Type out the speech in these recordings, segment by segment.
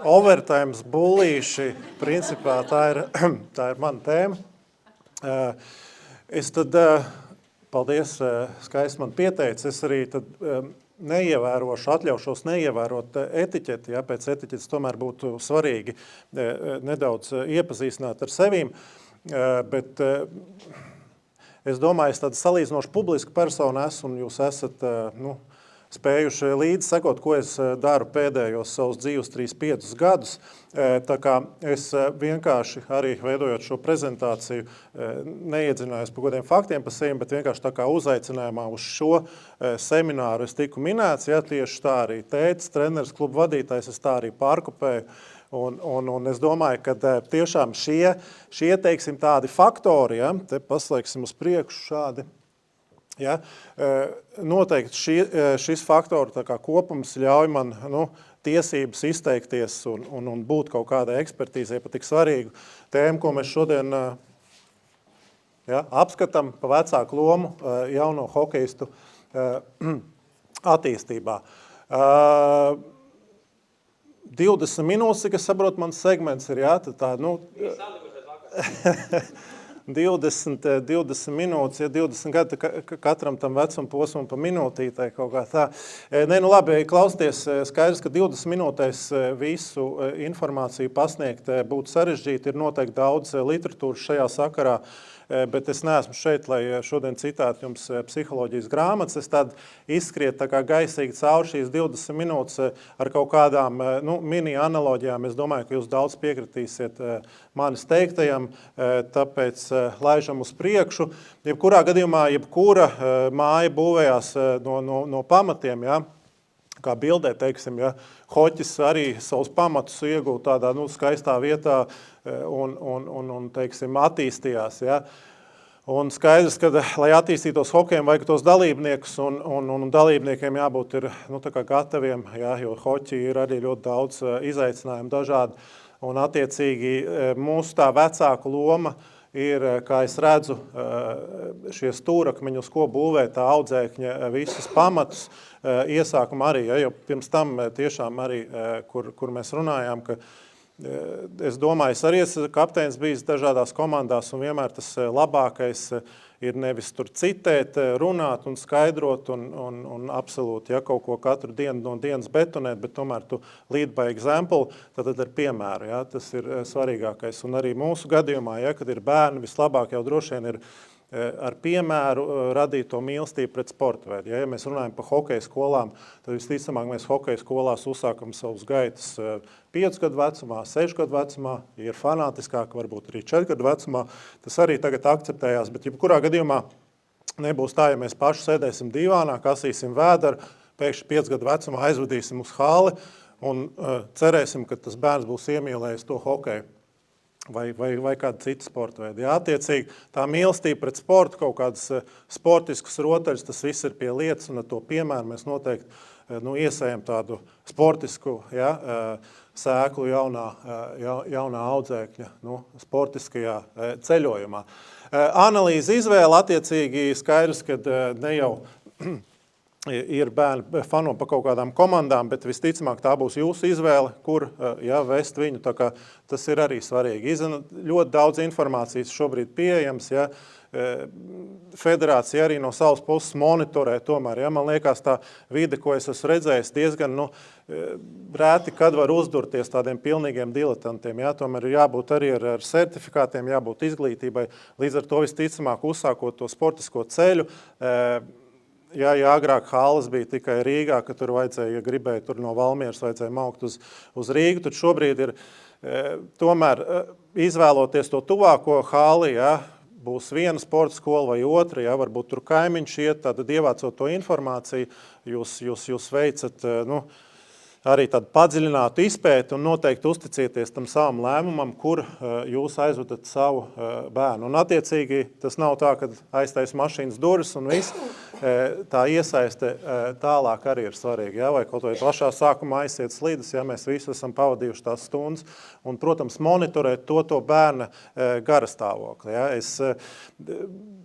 overtimes bullīši, principā tā ir mana tēma. Es tad, paldies, Skaists man pieteicis, es arī tad atļaušos neievērot etiķeti, ja, pēc etiķetes tomēr būtu svarīgi nedaudz iepazīstināt ar sevīm, bet es domāju, es tāda salīdzinoši publiska persona esmu, un jūs esat, spējuši līdzi sekot, ko es daru pēdējos savus dzīves 3-5 gadus. Tā kā es vienkārši arī veidojot šo prezentāciju neiedziļinājos par kādiem faktiem par sevi, bet vienkārši tā kā uzaicinājumā uz šo semināru es tiku minēts, ja tieši tā arī tētis, treneris, klubu vadītājs, es tā arī pārkopēju. Un es domāju, ka tiešām šie teiksim, tādi faktori, ja, te paslēgsim uz priekšu šādi, ja, noteikti šis faktoru tā kā kopums ļauj man tiesības izteikties un būt kaut kādai ekspertīzē par tik svarīgu tēmu, ko mēs šodien apskatām pa vecāku lomu jauno hokeistu attīstībā. 20 minūtes, cik es saprotu, mans segments ir, jā, tā, 20 minūtes, ja 20 gadi katram tam vecuma posmam pa minūtītē kaut kā tā. Labi, klausties, skaidrs, ka 20 minūtēs visu informāciju pasniegt būtu sarežģīti, ir noteikti daudz literatūras šajā sakarā, bet es neesmu šeit, lai šodien citātu jums psiholoģijas grāmatas. Es tad izskriet tā kā gaisīgi cauri šīs 20 minūtes ar kaut kādām mini analoģijām. Es domāju, ka jūs daudz piekritīsiet manis teiktajam, tāpēc laižam uz priekšu. Jebkurā gadījumā, jebkura māja būvējās no pamatiem, ja? Kā bildē, teiksim, ja, hoķis arī savus pamatus iegūta tādā skaistā vietā un teiksim, attīstījās. Ja. Un skaidrs, ka, lai attīstītos hokejiem, vajag tos dalībniekus, un dalībniekiem jābūt ir, tā kā gataviem, ja, jo hoķi ir arī ļoti daudz izaicinājumu dažādi. Un attiecīgi mūsu tā vecāku loma ir, kā es redzu, šie stūrakmeņi, uz ko būvē tā audzēkņa visus pamatus, iesākuma arī, ja, jo pirms tam tiešām arī, kur mēs runājām, ka es domāju, es arī esmu kapteinis bijis dažādās komandās, un vienmēr tas labākais ir nevis tur citēt, runāt un skaidrot un absolūti, ja kaut ko katru dienu no dienas betonēt, bet tomēr tu lead by example, tad ar piemēru, ja, tas ir svarīgākais. Un arī mūsu gadījumā, ja, kad ir bērni, vislabāk jau droši vien ir ar piemēru radīt to mīlestību pret sporta veidu. Ja mēs runājam par hokeja skolām, tad visticamāk mēs hokeja skolās uzsākam savus gaitas 5 gadu vecumā, 6 gadu vecumā, ja ir fanātiskāk, varbūt arī 4 gadu vecumā. Tas arī tagad akceptējās, bet jebkurā gadījumā nebūs tā, ja mēs paši sēdēsim divānā, kasīsim vēderu, pēkšņi 5 gadu vecumā aizvadīsim uz hali un cerēsim, ka tas bērns būs iemīlējis to hokeju. Vai kādu citu sporta veidu. Jā, attiecīgi, tā mīlestība pret sportu, kaut kādas sportiskas rotaļas, tas viss ir pie lietas, un ar to piemēru mēs noteikti iesējam tādu sportisku sēklu jaunā audzēkļa sportiskajā ceļojumā. Analīze izvēle attiecīgi skaidrs, ka ne jau ir bērni fano pa kaut kādām komandām, bet visticamāk tā būs jūsu izvēle, kur vest viņu. Tā kā tas ir arī svarīgi. Ļoti daudz informācijas šobrīd pieejams. Ja. Federācija arī no savas puses monitorē tomēr. Ja. Man liekas, tā vide, ko es esmu redzējis, diezgan rēti, kad var uzdurties tādiem pilnīgiem diletantiem. Ja. Tomēr ir jābūt arī ar certifikātiem, jābūt izglītībai. Līdz ar to visticamāk uzsākot to sportisko ceļu, ja agrāk halas bija tikai Rīgā, ka tur vajadzēja, ja gribēja tur no Valmieras, vajadzēja maukt uz Rīgu, tad šobrīd ir tomēr izvēloties to tuvāko hali, ja, būs viena sporta skola vai otra, ja, varbūt tur kaimiņš iet, tad ievācot to informāciju, jūs veicat, arī tādu padziļinātu izpēti un noteikti uzticieties tam savam lēmumam, kur jūs aizvedat savu bērnu. Un attiecīgi tas nav tā, ka aiztais mašīnas durvis un viss, tā iesaiste tālāk arī ir svarīga. Ja? Vai kaut vai pašā sākumā aiziet slīdes, ja mēs visi esam pavadījuši tās stundas un, protams, monitorēt to bērna garastāvokli. Ja? Es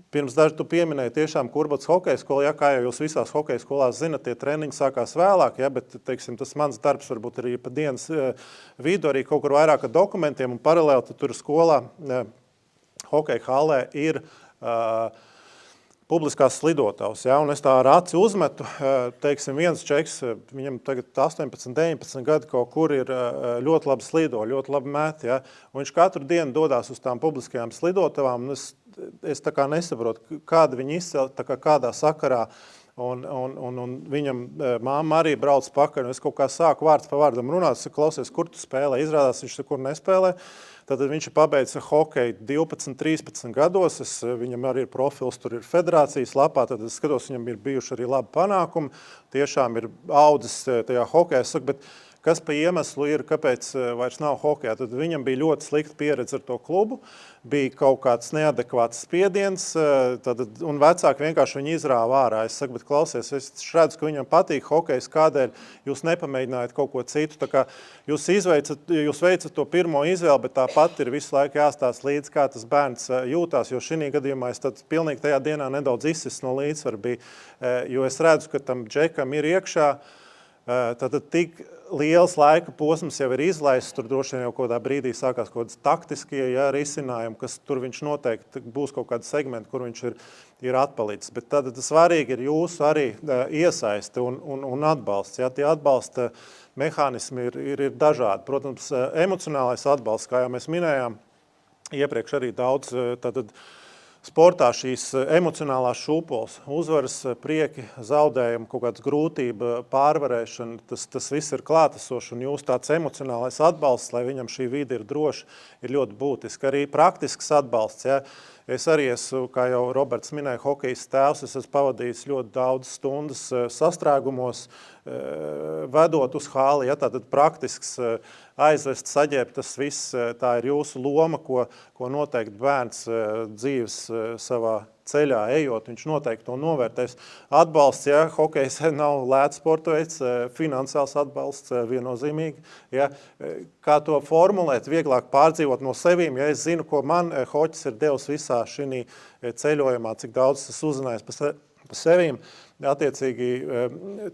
Pirms daži tu pieminēji tiešām Kurbats hokeja skola, ja, kā jau jūs visās hokeja skolās zinat, tie treniņi sākās vēlāk, ja, bet, teiksim, tas mans darbs varbūt arī pa dienas vidu, arī kaut kur vairāk ar dokumentiem, un paralēli tur skolā hokeja hallē ir publiskās slidotavas, ja, un es tā ar aci uzmetu, teiksim, viens čeks, viņam tagad 18, 19 gadi kaut kur ir ļoti labi slido, ļoti labi met, ja, un viņš katru dienu dodās uz tām publiskajām slidotavām, un es tā kā nesaprotu, kāda viņi izcēla, tā kā kādā sakarā, un viņam mamma arī brauc pakaļ, un es kaut kā sāku vārds pa vārdam runāt, es saku, klausies, kur tu spēlē, izrādās, viņš kur nespēlē, tad viņš ir pabeidzis hokeju 12, 13 gados, viņam arī ir profils, tur ir federācijas lapā, tad es skatos, viņam ir bijuši arī labi panākumi, tiešām ir audzis tajā hokejā, es saku, bet kas pa iemeslu ir, kāpēc vairs nav hokejā, tad viņam bija ļoti slikta pieredze ar to klubu, bija kaut kāds neadekvāts spiediens, un vecāki vienkārši viņu izrāva ārā. Es saku, bet klausies, es redzu, ka viņam patīk hokejs, kādēļ jūs nepamēģinājat kaut ko citu. Tā kā jūs veicat to pirmo izvēli, bet tāpat ir visu laiku jāstāst līdz, kā tas bērns jūtās, jo šī gadījumā es tad pilnīgi tajā dienā nedaudz izsis no līdzsvaru bija, jo es redzu, ka tam džekam ir iekšā, tad tik liels laika posms jau ir izlaists, tur droši vien jau kādā brīdī sākās kaut kādas taktiskie risinājumi, kas tur viņš noteikti būs kaut kādi segmenti, kur viņš ir atpalicis. Bet tad svarīgi ir jūsu arī iesaisti un atbalsts. Ja? Tie atbalsta mehānismi ir dažādi. Protams, emocionālais atbalsts, kā jau mēs minējām, iepriekš arī daudz tātad sportā šīs emocionālās šūpoles, uzvaras, prieki, zaudējumi, kaut kāds grūtība, pārvarēšana, tas viss ir klātesoši, un jūs tāds emocionālais atbalsts, lai viņam šī vide ir droša, ir ļoti būtiski. Arī praktisks atbalsts, ja. Es arī esmu, kā jau Roberts minēja, hokejs tēvs, es esmu pavadījis ļoti daudz stundas sastrēgumos, vedot uz hāli, ja, tātad praktisks aizvest, saģēbt, tas viss, tā ir jūsu loma, ko noteikti bērns dzīves savā ceļā ejot, viņš noteikti to novērtēs. Atbalsts, ja, hokejs nav lēts sporta veids, finansiāls atbalsts viennozīmīgi, ja. Kā to formulēt, vieglāk pārdzīvot no sevīm, ja es zinu, ko man hoķis ir devis visā šī ceļojumā, cik daudz tas uzzinājis pa sevīm, attiecīgi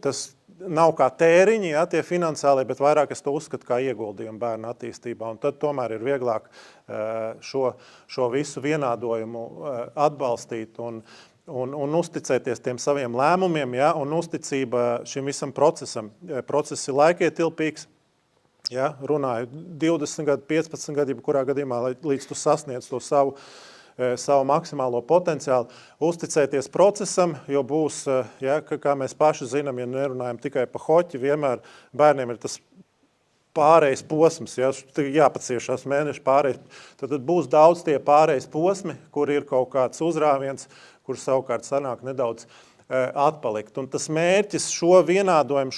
tas nav kā tēriņi, ja, tie finansiāli, bet vairāk es to uzskatu kā ieguldījumu bērnu attīstībā. Un tad tomēr ir vieglāk šo visu vienādojumu atbalstīt un uzticēties tiem saviem lēmumiem, ja, un uzticība šim visam procesam. Process ir laikietilpīgs, ja, runāju 20 gadu, 15 gadu, kurā gadījumā, līdz tu sasniedz to savu maksimālo potenciālu, uzticēties procesam, jo būs, ja, kā mēs paši zinām, ja nerunājam tikai pa hoķi, vienmēr bērniem ir tas pārējais posms, ja, jāpaciešās mēneši pārējais, tad būs daudz tie pārējais posmi, kur ir kaut kāds uzrāviens, kur savukārt sanāk nedaudz atpalikt. Un tas mērķis šo vienādojumu,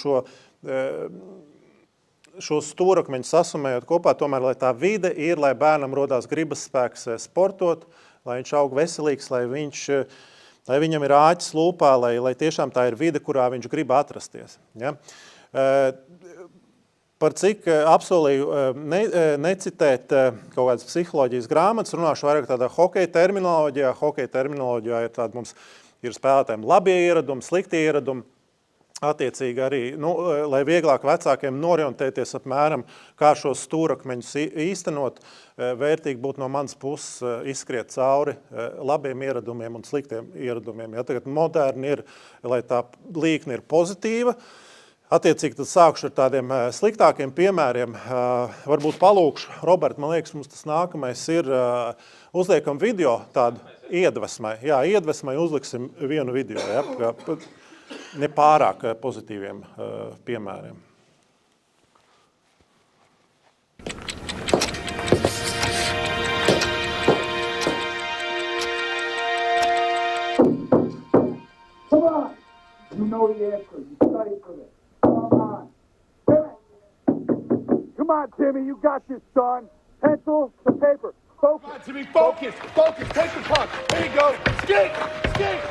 šo stūrakmeņu sasumējot kopā, tomēr, lai tā vide ir, lai bērnam rodās gribas spēks sportot, lai viņš aug veselīgs, lai viņam ir āķis lūpā, lai tiešām tā ir vide, kurā viņš grib atrasties. Ja? Par cik apsolīju necitēt kaut kādas psiholoģijas grāmatas, runāšu vairāk tādā hokeja terminoloģijā. Hokeja terminoloģijā ir tāda, mums ir spēlētājiem labie ieradumi, sliktie ieradumi. Attiecīgi arī, lai vieglāk vecākiem norientēties apmēram, kā šos stūrakmeņus īstenot, vērtīgi būtu no manas puses izskriet cauri labiem ieradumiem un sliktiem ieradumiem. Ja tagad moderni ir, lai tā līkne ir pozitīva, attiecīgi tad sākšu ar tādiem sliktākiem piemēriem. Varbūt palūkšu, Robert, man liekas, mums tas nākamais ir, uzliekam video tādu iedvesmai. Jā, iedvesmai uzliksim vienu video, ja, nepārāk pozitīviem piemēriem. Come on! You know the answer. You studied for this. Come on. Come on, Timmy. You got this, son. Pencil to paper. Focus. Come on, Timmy. Focus. Focus. Take the puck. There you go. Skate. Skate.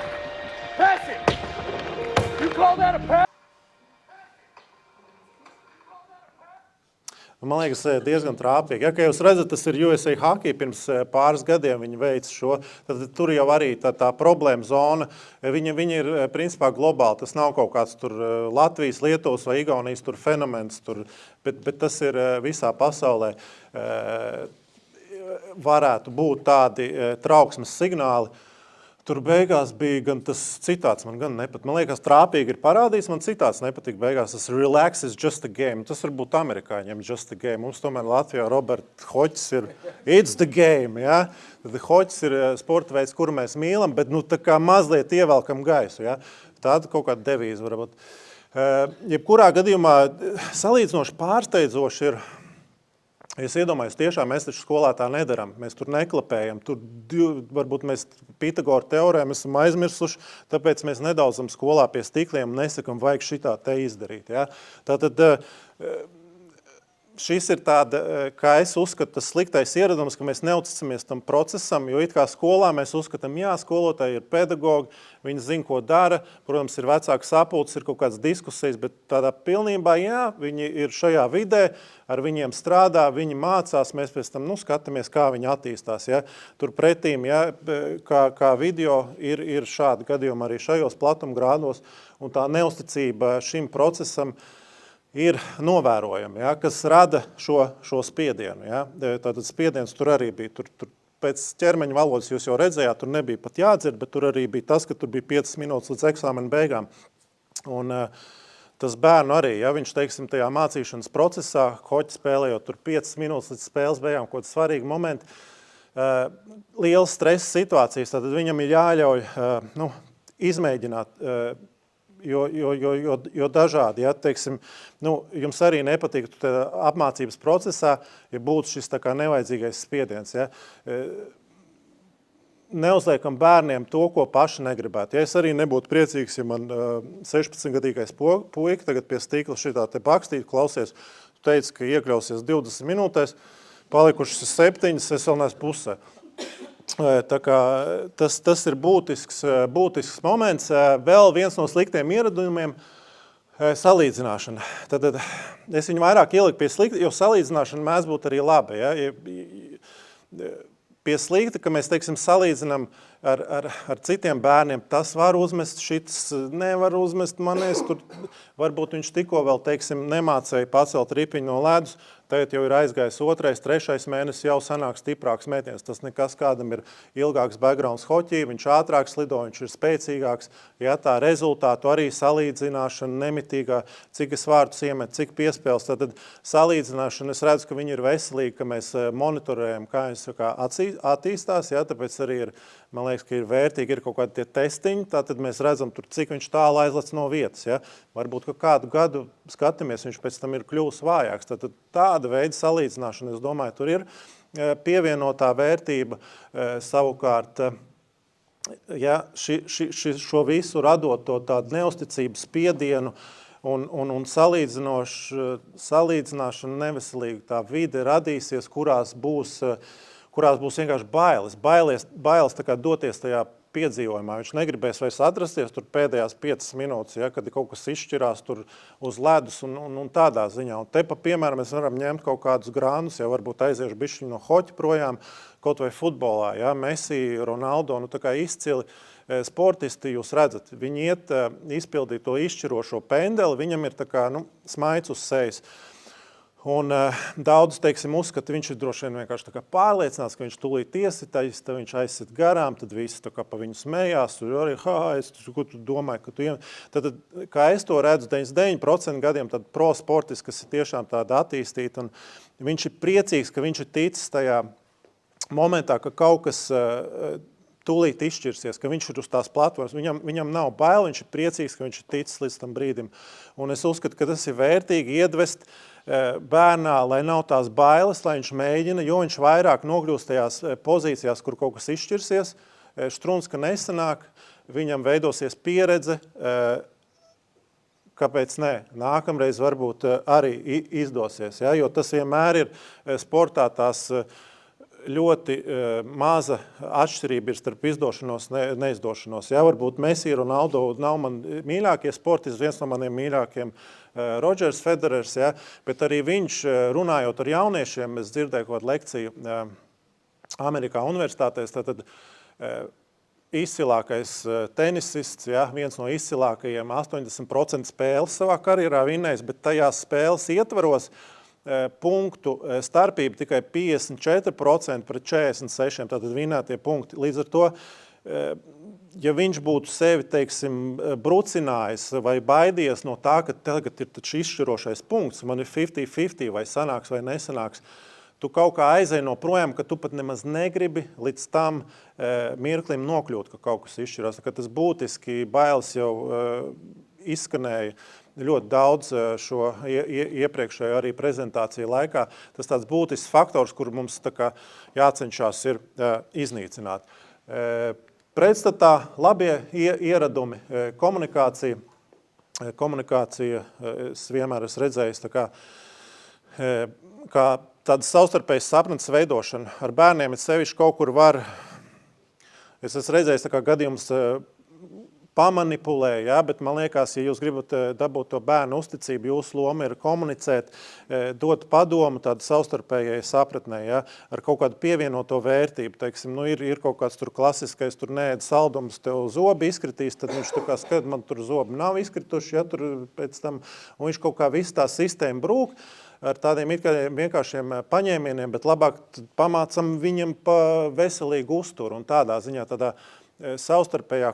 Pass it. You call that a pass? Man liekas, diezgan trāpīgi. Ja, kā jūs redzat, tas ir USA Hockey, pirms pāris gadiem viņi veica šo, tad tur jau arī tā problēma zona, viņi ir principā globāli, tas nav kaut kāds tur Latvijas, Lietuvas vai Igaunijas tur fenomens, bet tas ir visā pasaulē. Varētu būt tādi trauksmes signāli. Tur beigās bija gan tas citāts, man gan nepatīk. Man liekas, trāpīgi ir parādījis, man citāts nepatīk beigās. Tas relax is just a game. Tas varbūt amerikāņiem just a game. Mums tomēr Latvijā Robert Hoķis ir it's the game. Ja? Tad Hoķis ir sporta veids, kuru mēs mīlam, bet tā kā mazliet ievelkam gaisu. Ja? Tāda kaut kāda devīze varbūt. Jebkurā gadījumā salīdzinoši pārsteidzoši ir. Es iedomājos, tiešām mēs taču skolā tā nedaram. Mēs tur neklapējam. Tur varbūt mēs Pitagora teorēmu esam aizmirsuši, tāpēc mēs nedaudzam skolā pie stikliem un nesakam, vajag šitā te izdarīt. Ja? Tātad šis ir tāda, kā es uzskatu, tas sliktais ieradums, ka mēs neusticamies tam procesam, jo it kā skolā mēs uzskatām, jā, skolotāji ir pedagogi, viņi zina, ko dara, protams, ir vecāks sapulces, ir kaut kādas diskusijas, bet tādā pilnībā, jā, viņi ir šajā vidē, ar viņiem strādā, viņi mācās, mēs pēc tam, skatāmies, kā viņi attīstās, ja. Tur pretīm, ja, kā video ir šādi gadījumi arī šajos platumgrādos, un tā neusticība šim procesam ir novērojami, ja, kas rada šo spiedienu. Ja. Tātad spiediens tur arī bija. Tur pēc ķermeņa valodas jūs jau redzējāt, tur nebija pat jādzird, bet tur arī bija tas, ka tur bija 5 minūtes līdz eksāmena beigām. Un tas bērnu arī, ja viņš, teiksim, tajā mācīšanas procesā, hoķi spēlējot tur 5 minūtes līdz spēles beigām, kaut kāds svarīgi momenti, liels stresa situācijas, tad viņam ir jāļauj izmēģināt, jo dažādi, ja, teiksim, jums arī nepatīk apmācības procesā, ja būtu šis tā kā nevajadzīgais spiediens, ja. Neuzliekam bērniem to, ko paši negribētu. Ja es arī nebūtu priecīgs, ja man 16-gadīgais puika tagad pie stīkla šitā te bakstīt, klausies, tu teici, ka iekļausies 20 minūtēs, palikušas 7, es vēl neesmu pusē. Tā kā tas ir būtisks moments. Vēl viens no sliktiem ieradumiem – salīdzināšana. Tad es viņu vairāk ieliku pie slikta, jo salīdzināšana mēdz būt arī laba. Ja? Pie slikta, ka mēs, teiksim, salīdzinām ar citiem bērniem, tas var uzmest, šits nevar uzmest manēs, tur varbūt viņš tikko vēl, teiksim, nemācēja pacelt ripiņu no ledus, tagad jau ir aizgājis 2., 3. mēnesis, jau sanāk stiprāks mētiens. Tas nekas kādam ir ilgāks backgrounds hoķī, viņš ātrāk slido, viņš ir spēcīgāks. Ja tā rezultātu arī salīdzināšana nemitīgā, cik es vārdus iemet, cik piespēles, tad salīdzināšana, es redzu, ka viņi ir veselīgi, ka mēs monitorējam, kā attīstās, ja, tāpēc arī ir, man liekas, ka ir vērtīgi, ir kaut kādi tie testiņi, tātad mēs redzam tur, cik viņš tālu aizlec no vietas, ja. Varbūt, ka kādu gadu skatāmies, viņš pēc tam ir kļūs vājāks, tad tāda veida salīdzināšana, es domāju, tur ir pievienotā vērtība savukārt, ja šo visu radot to tādu neusticību spiedienu un salīdzināšanu neveselīgu, tā vide radīsies, kurās būs vienkārši bailes tā kā doties tajā piedzīvojumā. Viņš negribēs vairs atrasties tur pēdējās 5 minūtes, ja, kad kaut kas izšķirās tur uz ledus un tādā ziņā. Un te pa piemēram mēs varam ņemt kaut kādus grānus, ja varbūt aiziešu bišķiņu no hoķa projām, kaut vai futbolā, ja, Messi, Ronaldo, tā kā izcili sportisti, jūs redzat, viņi iet izpildīt to izšķirošo pendeli, viņam ir tā kā, smaids uz sejas. Un daudz, teiksim, uzskata, viņš ir droši vien vienkārši tā kā pārliecināts, ka viņš tūlīt iesitājis, tad viņš aizsit garām, tad visi tā kā pa viņu smējās, tur arī, ko tu domāji, ka tu iemet. Tad, kā es to redzu, 99% gadiem tad pro sportis, kas ir tiešām tāda attīstīta, un viņš ir priecīgs, ka viņš ir ticis tajā momentā, ka kaut kas tūlīt izšķirsies, ka viņš ir uz tās platformas, viņam nav bail, viņš ir priecīgs, ka viņš ir ticis līdz tam brīdim. Un es uzskatu, ka tas ir vērtīgi iedvest bērnā, lai nav tās bailes, lai viņš mēģina, jo viņš vairāk nokļūst tajās pozīcijās, kur kaut kas izšķirsies, štruns, ka nesanāk, viņam veidosies pieredze, kāpēc ne? Nākamreiz varbūt arī izdosies, ja? Jo tas vienmēr ir sportā tās, ļoti maza atšķirība ir starp izdošanos un neizdošanos. Jā, varbūt Messi, Ronaldo nav man mīļākie sportisti, viens no maniem mīļākiem Rodžers Federers, jā, bet arī viņš, runājot ar jauniešiem, es dzirdēju kādu lekciju Amerikā universitātēs, tātad izcilākais tenisists, jā, viens no izcilākajiem, 80% spēles savā karjerā vinnējis, bet tajās spēles ietvaros punktu starpība tikai 54% pret 46%, tātad vinnētie punkti. Līdz ar to, ja viņš būtu sevi, teiksim, brucinājis vai baidījies no tā, ka tagad ir taču izšķirošais punkts, man ir 50-50 vai sanāks vai nesanāks, tu kaut kā aizej no projām, ka tu pat nemaz negribi līdz tam mirklim nokļūt, ka kaut kas izšķirās. Ka tas būtiski bailes jau izskanēja ļoti daudz šo iepriekšējo arī prezentāciju laikā. Tas tāds būtisks faktors, kur mums tā kā jācenšās ir iznīcināt. Pretstatā labie ieradumi, komunikācija. Komunikācija, es vienmēr esmu redzējis tā kā tāda savstarpējas sapratnes veidošana. Ar bērniem es sevišķi kaut kur var, es esmu redzējis tā kā gadījums pamanipulē, ja, bet man liekas, ja jūs gribat dabūt to bērnu uzticību, jūsu loma ir komunicēt, dot padomu tādu savstarpējai sapratnē, ja, ar kaut kādu pievienoto vērtību. Teiksim, nu ir kaut kāds tur klasiskais, tur neēd saldums, tev zobi izkritīs, tad viņš tā kā skat, man tur zobi nav izkrituši, ja, tur pēc tam, un viņš kaut kā visu tā sistēmu brūk, ar tādiem vienkāršiem paņēmieniem, bet labāk pamācam viņam pa veselīgu uzturu un tādā ziņā, tādā savstarpējā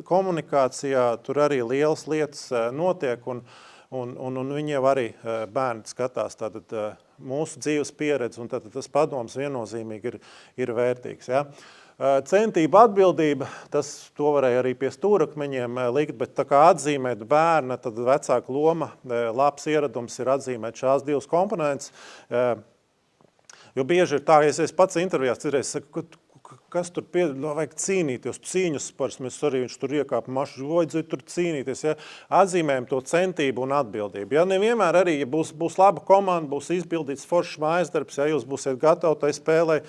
komunikācijā tur arī lielas lietas notiek un viņi jau arī bērni skatās tātad mūsu dzīves pieredzi un tātad tas padoms viennozīmīgi ir vērtīgs. Ja. Centība, atbildība, to varēja arī pie stūrakmeņiem likt, bet tā kā atzīmēt bērna, tad vecāka loma, labs ieradums ir atzīmēt šās divas komponentes, jo bieži ir tā, ja es pats intervijās cirēju, saku, kas tur vajag cīnīties, cīņas spars, mēs arī viņš tur iekāpa mašu, vajadzēja tur cīnīties, ja, atzīmējam to centību un atbildību. Ja nevienmēr arī, ja būs laba komanda, būs izpildīts foršs mājasdarbs, ja jūs būsiet gatavi tai spēlē,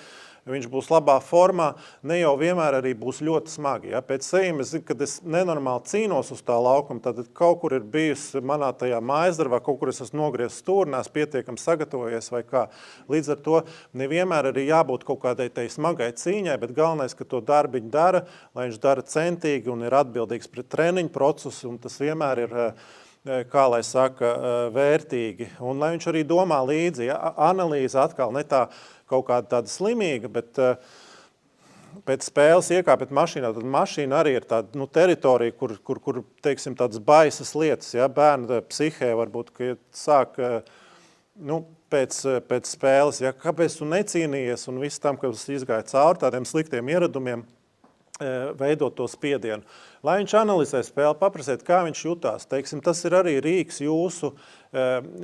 viņš būs labā formā, ne jau vienmēr arī būs ļoti smagi. Ja? Pēc sevīm es zinu, kad es nenormāli cīnos uz tā laukuma, tad kaut kur ir bijusi manā tajā mājasdarbā, kaut kur es esmu nogriezis stūri, neesmu pietiekami sagatavojies vai kā. Līdz ar to nevienmēr arī jābūt kaut kādai tai smagai cīņai, bet galvenais, ka to darbiņu dara, lai viņš dara centīgi un ir atbildīgs pret treniņu procesu, un tas vienmēr ir, kā lai saka, vērtīgi. Un lai viņš arī domā līdzi, ja? Analīze atkal ne tā, kaut kāda tāda slimīga, bet pēc spēles iekāpēt mašīnā, tad mašīna arī ir tāda teritorija, kur teiksim, tādas baisas lietas, ja, bērna psihē varbūt, ka sāk pēc spēles, ja, kāpēc tu necīnījies un viss tam, kas izgāja cauri tādiem sliktiem ieradumiem, veidot to spiedienu. Lai viņš analizē spēli, paprasiet, kā viņš jutās. Teiksim, tas ir arī rīks jūsu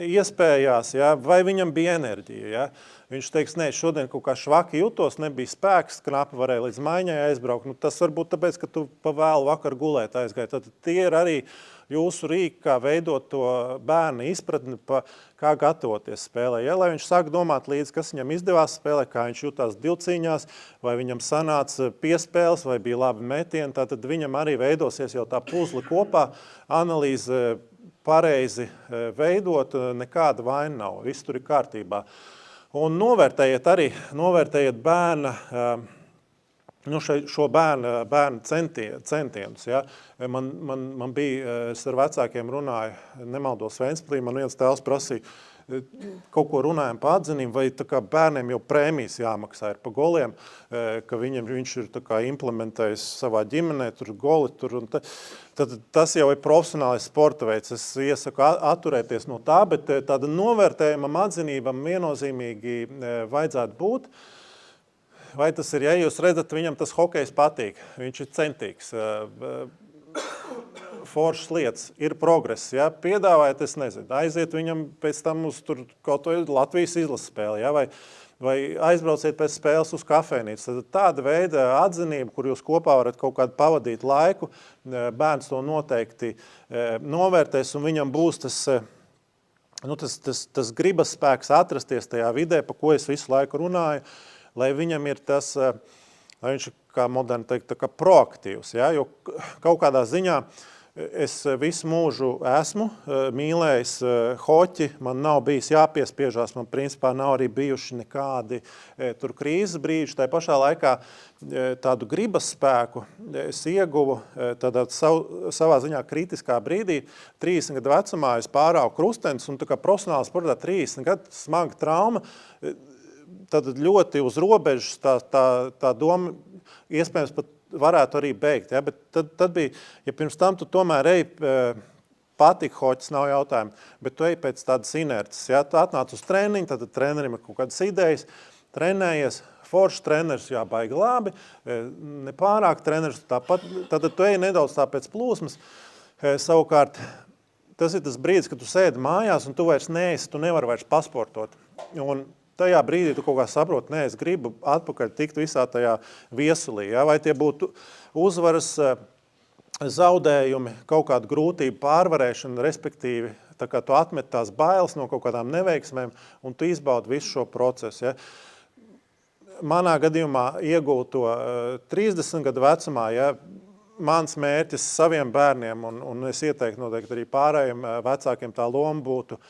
iespējās, ja, vai viņam bija enerģija. Ja. Viņš teiks, nē, šodien kaut kā švaki jutos, nebija spēks, knapi varēja līdz maiņai aizbraukt. Nu, tas varbūt tāpēc, ka tu pa vēlu vakar gulēt aizgāji. Tad tie ir arī jūsu rīki, kā veidot to bērnu izpratni, kā gatavoties spēlē. Ja, lai viņš sāk domāt līdz, kas viņam izdevās spēlē, kā viņš jutās divcīņās, vai viņam sanāca piespēles, vai bija labi metieni, tad viņam arī veidosies jau tā puzle kopā, analīze pareizi veidot, nekāda vaina nav, viss tur ir kārtībā. Un novērtējiet bērna, šo bērnu centienus. Ja. Man bija, es ar vecākiem runāju, nemaldos Ventspilī, man viens tēls prasīja, kaut ko runājam pa atzinību, vai tā kā bērniem jau prēmijas jāmaksā ir pa goliem, ka viņš ir tā kā implementējis savā ģimenē, tur goli, tur un tad tas jau ir profesionālais sporta veids. Es iesaku atturēties no tā, bet tāda novērtējumam atzinībam viennozīmīgi vajadzētu būt. Vai tas ir, ja jūs redzat, viņam tas hokejs patīk, viņš ir centīgs, foršas lietas, ir progress, ja, piedāvājat, es nezinu, aiziet viņam pēc tam uz tur kaut to Latvijas izlases spēli, ja, vai aizbrauciet pēc spēles uz kafejnīcu. Tad tāda veida atzinība, kur jūs kopā varat kaut kādu pavadīt laiku, bērns to noteikti novērtēs un viņam būs tas gribas spēks atrasties tajā vidē, pa ko es visu laiku runāju, lai viņam ir tas, lai viņš ir, kā moderni teikt, tā kā proaktīvs, ja? Jo kaut kādā ziņā es visu mūžu esmu mīlējis hoķi, man nav bijis jāpiespiežās, man principā nav arī bijuši nekādi tur krīzes brīži. Tā pašā laikā tādu gribas spēku es ieguvu tādā savā ziņā kritiskā brīdī. 30 gadu vecumā es pārāvu krustenis un tā kā profesionāli sportā 30 gadu smaga trauma. Tad ļoti uz robežas tā doma iespējams pat varētu arī beigt, ja? Bet tad bija, ja pirms tam tu tomēr ej, patika hoķis, nav jautājumu, bet tu ej pēc tādas inerces, ja? Tu atnāc uz treniņu, tad trenerim ir kaut kādas idejas, trenējies, foršs treneris, jā, baigi labi, nepārāk treneris, tāpat, tad tu ej nedaudz tā pēc plūsmas, savukārt tas ir tas brīdis, kad tu sēdi mājās un tu vairs neesi, tu nevari vairs pasportot, un tajā brīdī tu kaut kā saproti, es gribu atpakaļ tikt visā tajā viesulī, ja? Vai tie būtu uzvaras, zaudējumi, kaut kādu grūtību pārvarēšana, respektīvi, tā kā tu atmet tās bailes no kaut kādām neveiksmēm un tu izbaudi visu šo procesu. Ja? Manā gadījumā iegūt to 30 gadu vecumā, ja? Mans mērķis saviem bērniem, un es ieteiktu noteikti arī pārējiem vecākiem tā loma būtu,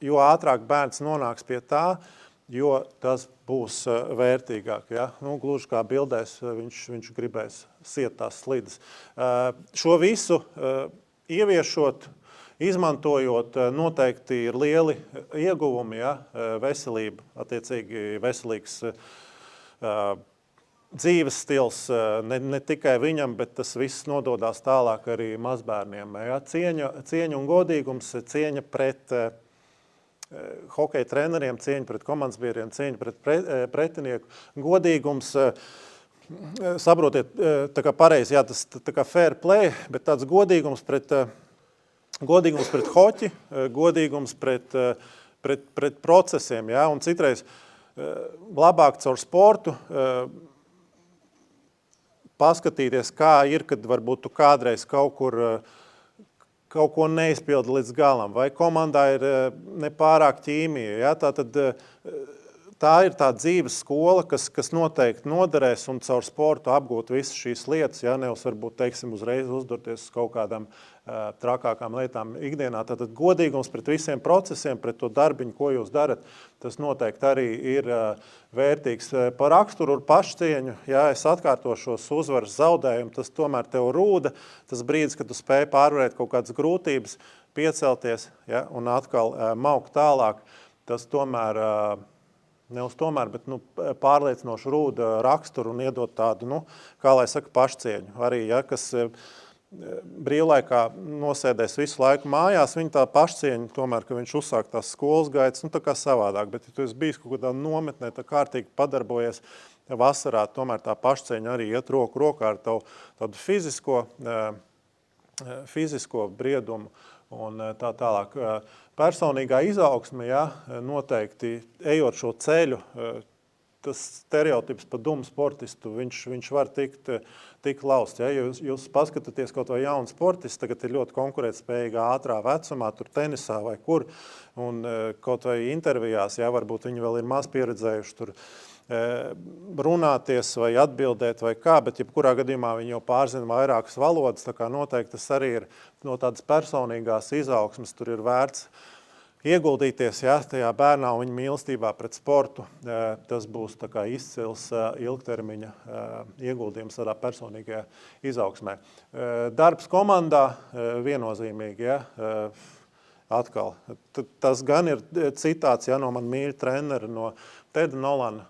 jo ātrāk bērns nonāks pie tā, jo tas būs vērtīgāk. Ja? Nu, gluži kā bildēs, viņš gribēs siet tās slidas. Šo visu ieviešot, izmantojot, noteikti ir lieli ieguvumi, ja? Veselība, attiecīgi veselīgs dzīves stils, ne tikai viņam, bet tas viss nododās tālāk arī mazbērniem. Ja? Cieņa un godīgums, cieņa pret hokeja treneriem, cieņa pret komandas biedriem, cieņa pret pretinieku, godīgums, saprotiet, tā kā pareizi, jā, tas tā kā fair play, bet tāds godīgums pret hoķi, godīgums pret procesiem, jā, un citreiz labāk caur sportu paskatīties, kā ir, kad varbūt tu kādreiz kaut ko neizpildi līdz galam, vai komandā ir nepārāk ķīmija. Ja? Tā ir tā dzīves skola, kas noteikti noderēs un caur sportu apgūt visas šīs lietas, ja? Nevis varbūt, teiksim, uzreiz uzdurties uz kaut kādām trakākām lietām ikdienā. Tātad godīgums pret visiem procesiem, pret to darbiņu, ko jūs darat, tas noteikti arī ir vērtīgs par raksturu un pašcieņu. Ja es atkārtošos uzvaras zaudējumu, tas tomēr tev rūda. Tas brīdis, kad tu spēj pārvarēt kaut kādas grūtības, piecelties, ja, un atkal maukt tālāk, tas tomēr, bet pārliecinoši rūda raksturu un iedot tādu, kā lai saka, pašcieņu. Arī, ja, kas brīvlaikā nosēdēs visu laiku mājās, viņa tā pašcieņa, tomēr, ka viņš uzsāk tās skolas gaitas, tā kā savādāk, bet ja tu esi bijis kaut kādā nometnē, tā kārtīgi padarbojies vasarā, tomēr tā pašcieņa arī iet roku rokā ar tādu fizisko briedumu un tā tālāk. Personīgā izaugsme, ja, noteikti ejot šo ceļu, tas stereotips par dumu sportistu, viņš var tikt lausts. Ja? Jūs paskatāties kaut vai jaunu sportistu, tagad ir ļoti konkurētspējīgā ātrā vecumā, tur tenisā vai kur, un kaut vai intervijās, ja, varbūt viņi vēl ir maz pieredzējuši tur runāties vai atbildēt vai kā, bet jebkurā gadījumā viņi jau pārzina vairākas valodas, tā kā noteikti tas arī ir no tādas personīgās izaugsmes, tur ir vērts ieguldīties, ja, tajā bērnā un viņa mīlestībā pret sportu, tas būs tā kā izcils ilgtermiņa ieguldījums tādā personīgajā izaugsmē. Darbs komandā viennozīmīgi, ja, atkal. Tas gan ir citāts, ja, no man mīļa trenera, no Teda Nolana,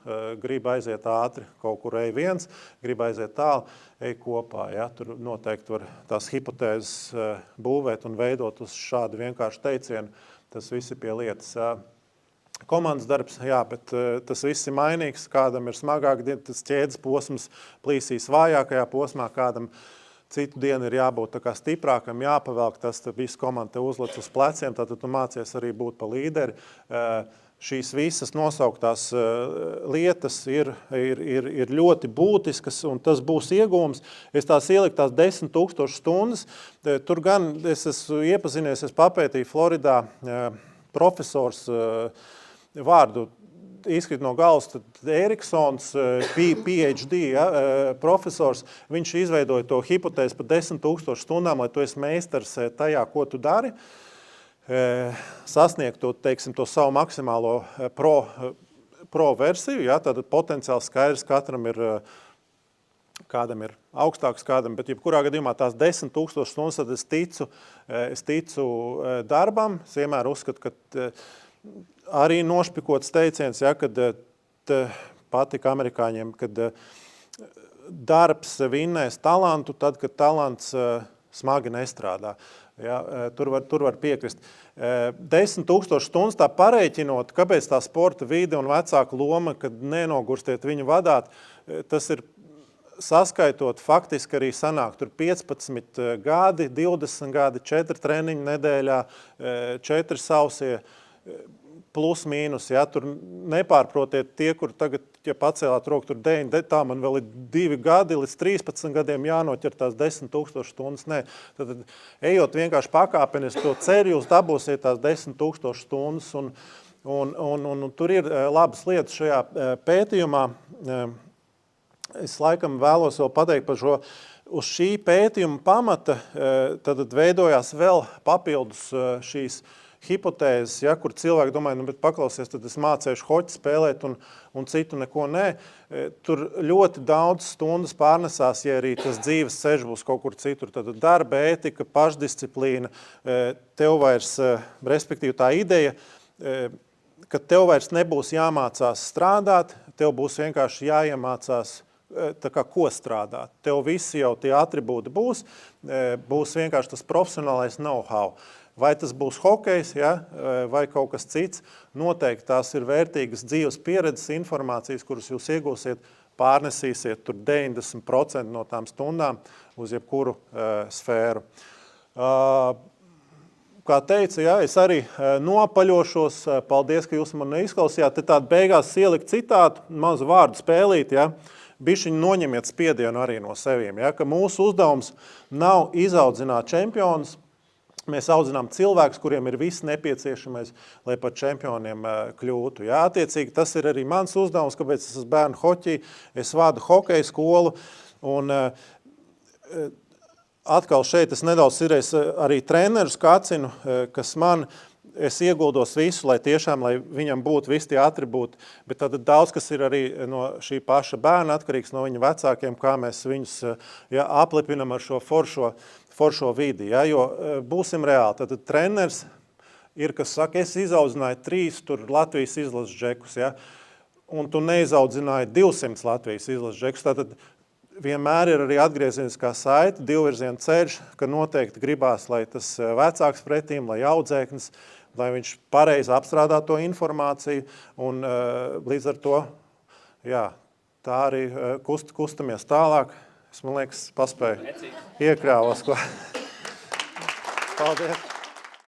grib aiziet ātri, kaut kur ej viens, grib aiziet tālu, ej kopā. Ja? Tur noteikti var tās hipotēzes būvēt un veidot uz šādu vienkāršu teicienu. Tas viss ir pie lietas. Komandas darbs, jā, bet tas viss ir mainīgs. Kādam ir smagāk, tas ķēdes posms plīsīs vājākajā posmā, kādam citu dienu ir jābūt tā kā stiprākam, jāpavelk, tas visu komandu te uzlec uz pleciem, tad tu mācies arī būt pa līderi. Šīs visas nosauktās lietas ir ļoti būtiskas, un tas būs iegūms. Es tās ieliku tās 10 000 stundas. Tur gan es esmu iepazinies, es papētīju Floridā profesors vārdu izkrīt no galvas, tad Eriksons, PhD, ja, profesors, viņš izveidoja to hipotēzi par 10,000 stundām, lai tu esi meistars tajā, ko tu dari, sasniegt to, teiksim, to savu maksimālo pro versiju, ja, tad potenciāli skaidrs kādam ir augstāks kādam, bet jebkurā gadījumā tās 10,000 stundas, tad es ticu darbam, es vienmēr uzskatu, ka arī nošpikots teiciens, ja, kad patika amerikāņiem, kad darbs vinnēs talantu, tad, kad talants smagi nestrādā. Ja, tur var piekrist. 10,000 stundas tā pareiķinot, kāpēc tā sporta vide un vecāka loma, kad nenogurstiet viņu vadāt, tas ir saskaitot faktiski arī sanāk tur 15 gadi, 20 gadi, 4 treniņu nedēļā, 4 sausie, plus mīnus, ja, tur nepārprotiet tie, kur tagad, ja pacēlāt roku, tur 9, tā man vēl ir 2 gadi, līdz 13 gadiem jānoķer tās 10,000 stundas, nē. Tad ejot vienkārši pakāpenis to ceļu, jūs dabūsiet tās 10,000 stundas, un tur ir labas lietas šajā pētījumā. Es laikam vēlos vēl pateikt par šo, uz šī pētījuma pamata, tad veidojās vēl papildus šīs hipotēzes, ja, kur cilvēki domāja, bet paklausies, tad es mācēšu hoķi spēlēt un citu neko nē. Tur ļoti daudz stundas pārnesās, ja arī tas dzīves ceļš būs kaut kur citur. Tad darba ētika, pašdisciplīna, tev vairs, respektīvi tā ideja, ka tev vairs nebūs jāmācās strādāt, tev būs vienkārši jāiemācās tā kā ko strādāt. Tev visi jau tie atribūti būs vienkārši tas profesionālais know-how. Vai tas būs hokejs, ja, vai kaut kas cits, noteikti tās ir vērtīgas dzīves pieredzes informācijas, kuras jūs iegūsiet, pārnesīsiet tur 90% no tām stundām uz jebkuru sfēru. Kā teica, ja, es arī nopaļošos, paldies, ka jūs man neizklausījāt, te tādu beigās ielikt citātu, mazu vārdu spēlīt, ja, bišķiņi noņemiet spiedienu arī no seviem, ja, ka mūsu uzdevums nav izaudzināt čempionus, mēs audzinām cilvēkus, kuriem ir viss nepieciešamais, lai par čempioniem kļūtu. Jā, attiecīgi, tas ir arī mans uzdevums, kāpēc es esmu bērnu hoķī, es vadu hokeja skolu, un atkal šeit es nedaudz arī trenerus kacinu, kas es ieguldos visu, lai viņam būtu visi tie atribūti, bet tad daudz, kas ir arī no šī paša bērna atkarīgs, no viņa vecākiem, kā mēs viņus aplipinam ar šo foršo vidi, ja, jo būsim reāli. Tad treneris ir, kas saka, es izaudzināju 3 tur Latvijas izlases džekus, ja, un tu neizaudzināji 200 Latvijas izlases džekus, tad vienmēr ir arī atgriezeniskā saite, divvirziena ceļš, ka noteikti gribās, lai tas vecāks pretīm, lai audzēknis, lai viņš pareizi apstrādā to informāciju, un līdz ar to, jā, tā arī kustamies tālāk. Es, man liekas, paspēju iekrāvos, ko. Paldies!